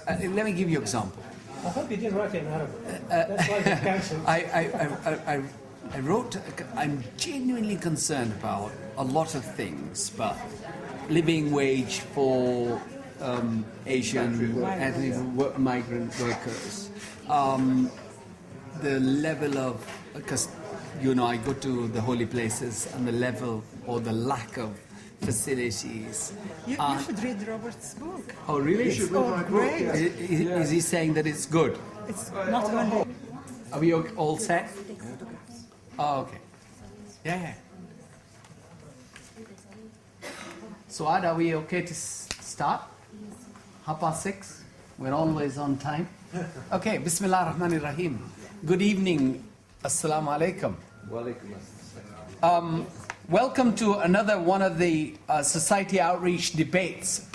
let me give you an example. I hope you didn't write it in Arabic. That's why it's cancelled. I wrote, I'm genuinely concerned about a lot of things, but living wage for Asian ethnic migrant workers, the level of, because you know I go to the holy places, and the level or the lack of facilities. You should read Robert's book. Oh really? Oh, great. Is he saying that it's good? It's not only... Are we all set? Oh, okay. Yeah. So, are we okay to start? 6:30? We're always on time. Okay, Bismillah ar-Rahman ar-Rahim. Good evening. Assalamu alaikum. Welcome to another one of the society outreach debates.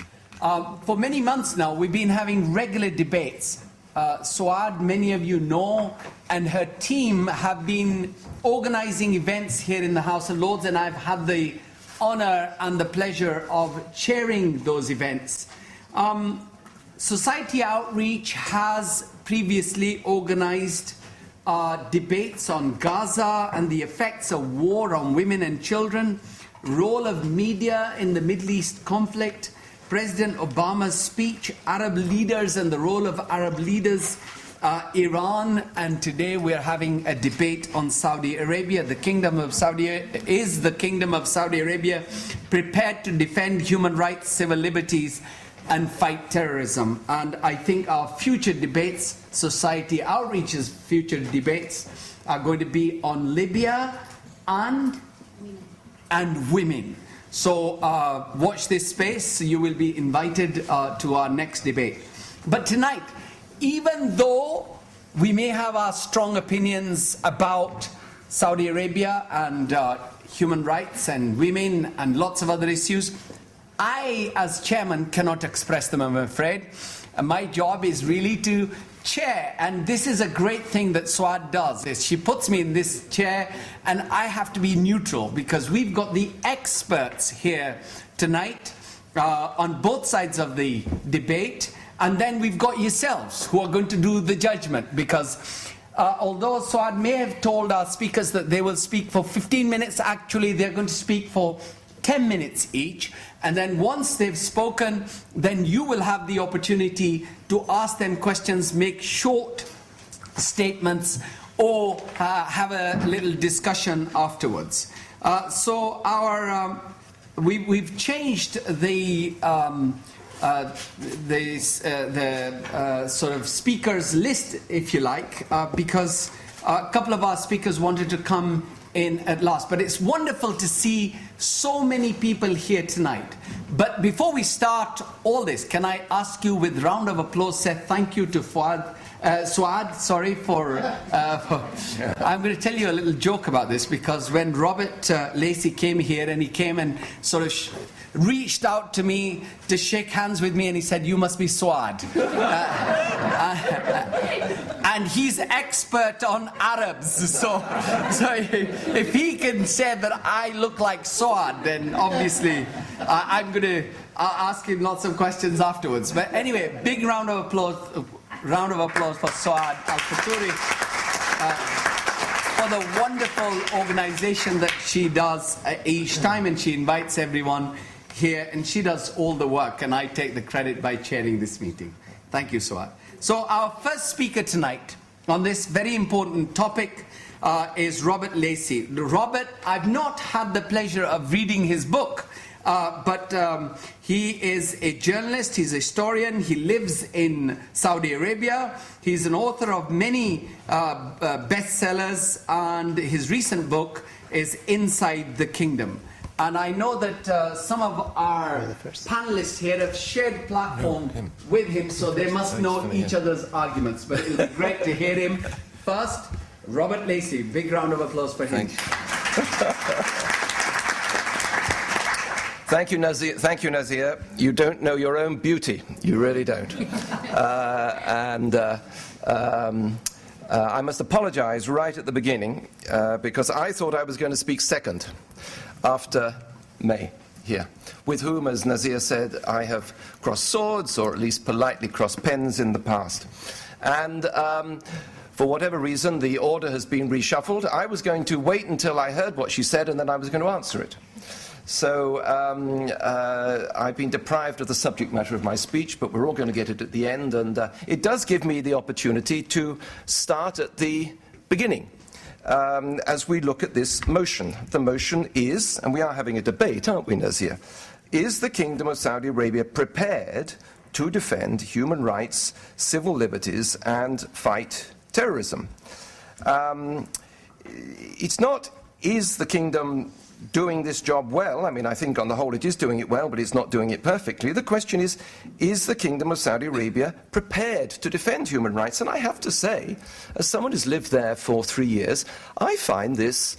For many months now, we've been having regular debates. Suad, many of you know, and her team have been organizing events here in the House of Lords, and I've had the honor and the pleasure of chairing those events. Society Outreach has previously organized debates on Gaza and the effects of war on women and children, role of media in the Middle East conflict, President Obama's speech, Arab leaders and the role of Arab leaders, Iran, and today we're having a debate on Saudi Arabia. The Kingdom of Saudi Arabia prepared to defend human rights, civil liberties, and fight terrorism. And I think our future debates, Society Outreach's future debates, are going to be on Libya and women. So watch this space. You will be invited to our next debate. But tonight, even though we may have our strong opinions about Saudi Arabia and human rights and women and lots of other issues, I, as chairman, cannot express them, I'm afraid. My job is really to chair, and this is a great thing that Suad does, is she puts me in this chair and I have to be neutral, because we've got the experts here tonight on both sides of the debate, and then we've got yourselves who are going to do the judgment, because although Suad may have told our speakers that they will speak for 15 minutes, actually they're going to speak for 10 minutes each, and then once they've spoken, then you will have the opportunity to ask them questions, make short statements, or have a little discussion afterwards. So we've changed the sort of speakers list, if you like, because a couple of our speakers wanted to come in at last. But it's wonderful to see so many people here tonight. But before we start all this, can I ask you with round of applause, say thank you to Suad, sorry, for I'm going to tell you a little joke about this, because when Robert Lacey came here, and he came and sort of reached out to me to shake hands with me, and he said, "You must be Suad." And he's expert on Arabs, so if he can say that I look like Suad, then obviously I'm going to ask him lots of questions afterwards. But anyway, big round of applause for Suad Al-Faturi for the wonderful organization that she does each time, and she invites everyone here, and she does all the work, and I take the credit by chairing this meeting. Thank you, Suad. So our first speaker tonight on this very important topic is Robert Lacey. Robert, I've not had the pleasure of reading his book, but he is a journalist, he's a historian, he lives in Saudi Arabia, he's an author of many bestsellers, and his recent book is Inside the Kingdom. And I know that some of our panelists here have shared platform with him, so they must know each other's arguments. But it'll be great to hear him. First, Robert Lacey. Big round of applause for him. Thank you, Nazir. You don't know your own beauty. You really don't. I must apologize right at the beginning, because I thought I was going to speak second after May here, with whom, as Nazir said, I have crossed swords, or at least politely crossed pens in the past. And for whatever reason, the order has been reshuffled. I was going to wait until I heard what she said, and then I was going to answer it. So I've been deprived of the subject matter of my speech, but we're all going to get it at the end, and it does give me the opportunity to start at the beginning. As we look at this motion. The motion is, and we are having a debate, aren't we, Nazir? Is the Kingdom of Saudi Arabia prepared to defend human rights, civil liberties, and fight terrorism? It's not, is the Kingdom doing this job well? I mean, I think on the whole it is doing it well, but it's not doing it perfectly. The question is the Kingdom of Saudi Arabia prepared to defend human rights? And I have to say, as someone who's lived there for 3 years, I find this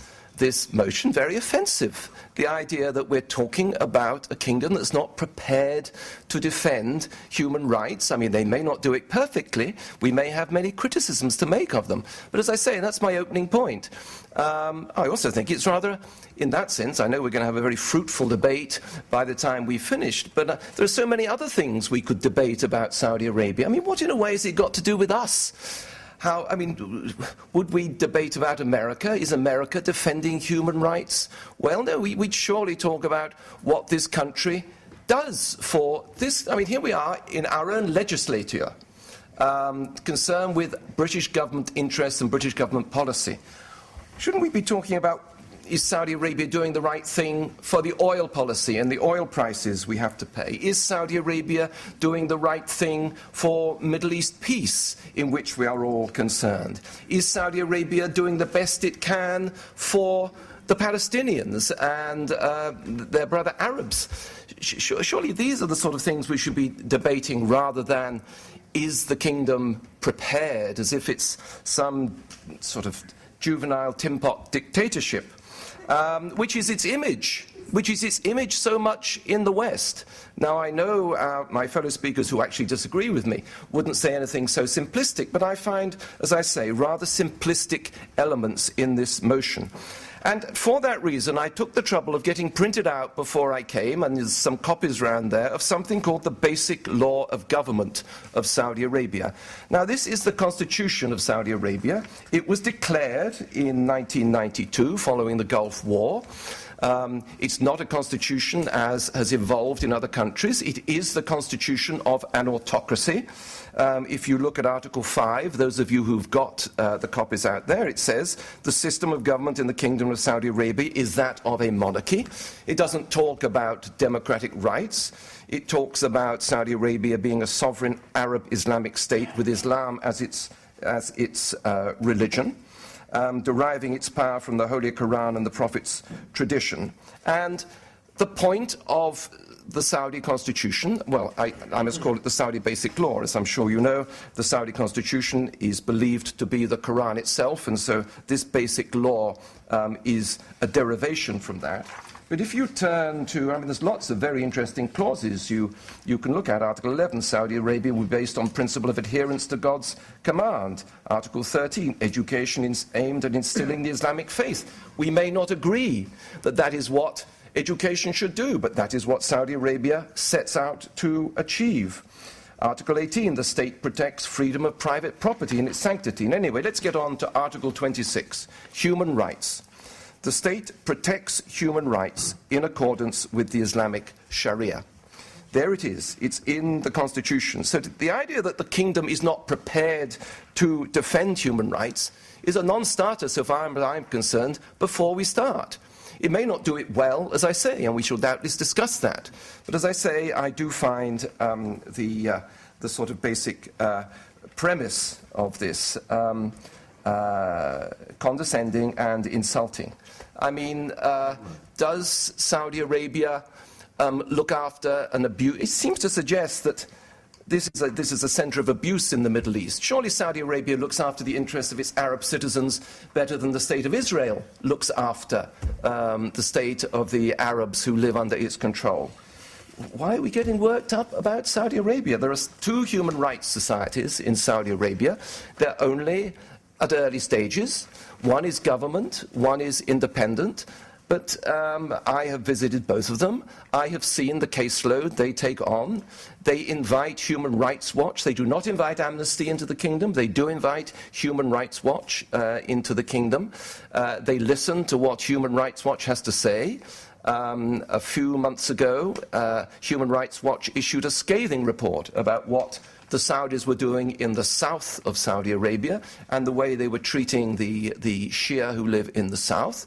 motion very offensive. The idea that we're talking about a kingdom that's not prepared to defend human rights. I mean, they may not do it perfectly. We may have many criticisms to make of them. But as I say, that's my opening point. I also think it's rather, in that sense, I know we're going to have a very fruitful debate by the time we've finished, but there are so many other things we could debate about Saudi Arabia. I mean, what in a way has it got to do with us? I mean, would we debate about America? Is America defending human rights? Well, no, we'd surely talk about what this country does for this. I mean, here we are in our own legislature, concerned with British government interests and British government policy. Shouldn't we be talking about, is Saudi Arabia doing the right thing for the oil policy and the oil prices we have to pay? Is Saudi Arabia doing the right thing for Middle East peace, in which we are all concerned? Is Saudi Arabia doing the best it can for the Palestinians and their brother Arabs? Surely these are the sort of things we should be debating, rather than, is the kingdom prepared, as if it's some sort of juvenile tin pot dictatorship, which is its image so much in the West. Now, I know my fellow speakers who actually disagree with me wouldn't say anything so simplistic, but I find, as I say, rather simplistic elements in this motion. And for that reason, I took the trouble of getting printed out before I came, and there's some copies around there, of something called the Basic Law of Government of Saudi Arabia. Now, this is the Constitution of Saudi Arabia. It was declared in 1992, following the Gulf War. It's not a constitution as has evolved in other countries. It is the constitution of an autocracy. If you look at Article 5, those of you who've got the copies out there, it says, the system of government in the Kingdom of Saudi Arabia is that of a monarchy. It doesn't talk about democratic rights. It talks about Saudi Arabia being a sovereign Arab Islamic state with Islam as its religion, deriving its power from the Holy Quran and the Prophet's tradition. And the point of the Saudi constitution, well, I must call it the Saudi Basic Law, as I'm sure you know. The Saudi constitution is believed to be the Quran itself, and so this basic law is a derivation from that. But if you turn to, I mean, there's lots of very interesting clauses you can look at. Article 11, Saudi Arabia will be based on principle of adherence to God's command. Article 13, education is aimed at instilling the Islamic faith. We may not agree that that is what education should do, but that is what Saudi Arabia sets out to achieve. Article 18, the state protects freedom of private property and its sanctity. And anyway, let's get on to Article 26, human rights. The state protects human rights in accordance with the Islamic Sharia. There it is. It's in the Constitution. So the idea that the kingdom is not prepared to defend human rights is a non-starter, so far as I'm concerned, before we start. It may not do it well, as I say, and we shall doubtless discuss that. But as I say, I do find the sort of basic premise of this condescending and insulting. I mean, does Saudi Arabia look after an abuse? It seems to suggest that this is a center of abuse in the Middle East. Surely Saudi Arabia looks after the interests of its Arab citizens better than the state of Israel looks after the state of the Arabs who live under its control. Why are we getting worked up about Saudi Arabia? There are 2 human rights societies in Saudi Arabia. They're only at early stages. One is government, one is independent. But I have visited both of them. I have seen the caseload they take on. They invite Human Rights Watch. They do not invite Amnesty into the kingdom. They do invite Human Rights Watch into the kingdom. They listen to what Human Rights Watch has to say. A few months ago, Human Rights Watch issued a scathing report about what the Saudis were doing in the south of Saudi Arabia and the way they were treating the Shia who live in the south.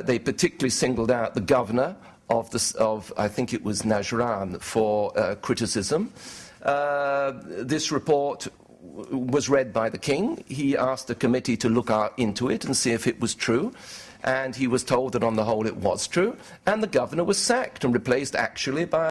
They particularly singled out the governor of I think it was Najran, for criticism. This report was read by the king. He asked a committee to look into it and see if it was true. And he was told that on the whole it was true. And the governor was sacked and replaced actually by